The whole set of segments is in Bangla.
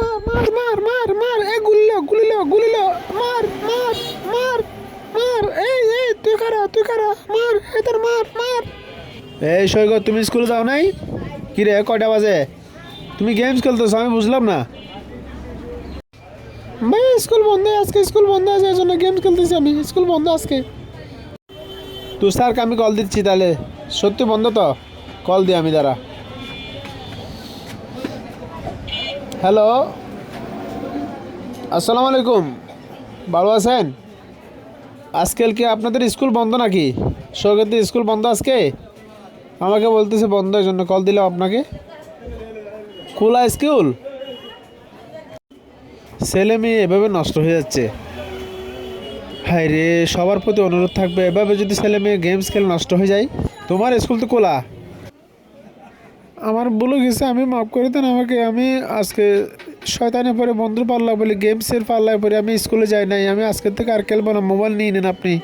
মার মার মার মার মার, এ গুলিলো গুলিলো গুলিলো, মার মার মার মার, এই তুই কারা মার, এদের মার মার। এই সৈকত, তুমি স্কুলে যাও নাই? কি রে, কয়টা বাজে? তুমি গেমস খেলতেছো, আমি বুঝলাম না। ভাই স্কুল বন্ধ আজকে, স্কুল বন্ধ আছে, এই জন্য গেমস খেলতেছি আমি। স্কুল বন্ধ আজকে। তুই স্যারকে আমি কল দিচ্ছি তাহলে। সত্যি বন্ধ তো? কল দিই আমি, দাঁড়া। হ্যালো, আসসালামু আলাইকুম। ভালো আছেন? আজকাল কি আপনাদের স্কুল বন্ধ নাকি? সৈকতের স্কুল বন্ধ আজকে? আমাকে বলতেছে বন্ধ, এই জন্য কল দিলাম আপনাকে। খোলা স্কুল? ছেলে মেয়ে এভাবে নষ্ট হয়ে যাচ্ছে। হায় রে, সবার প্রতি অনুরোধ থাকবে, এভাবে যদি ছেলে মেয়ে গেমস খেলে নষ্ট হয়ে যায়। তোমার স্কুল তো খোলা। আমার ভুলে গেছে, আমি মাফ করে দেন আমাকে। আমি আজকে শয়তানে পরে বন্ধুর পাল্লায় বলি, গেমসের পাল্লায় পরে আমি স্কুলে যাই নাই। আমি আজকের থেকে আর খেলবো না। মোবাইল নিয়ে নেন আপনি।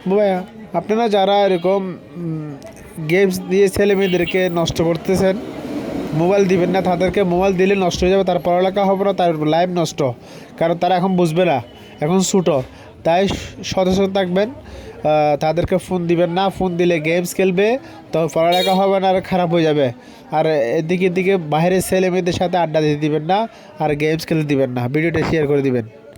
ভাইয়া, আপনারা যারা এরকম গেমস দিয়ে ছেলে মেয়েদেরকে নষ্ট করতেছেন, মোবাইল দিবেন না তাদেরকে। মোবাইল দিলে নষ্ট হয়ে যাবে, তার পড়ালেখা হবে না, তার লাইফ নষ্ট। কারণ তারা এখন বুঝবে না, এখন ছোটো। তাই সচেতন থাকবেন। তাদেরকে ফোন দিবেন না। ফোন দিলে গেমস খেলবে, তো পড়ালেখা হবে না, আর খারাপ হয়ে যাবে। আর এদিকে বাইরের ছেলে মেয়েদের সাথে আড্ডা দিতে দিবেন না, আর গেমস খেলতে দিবেন না। ভিডিওটা শেয়ার করে দিবেন।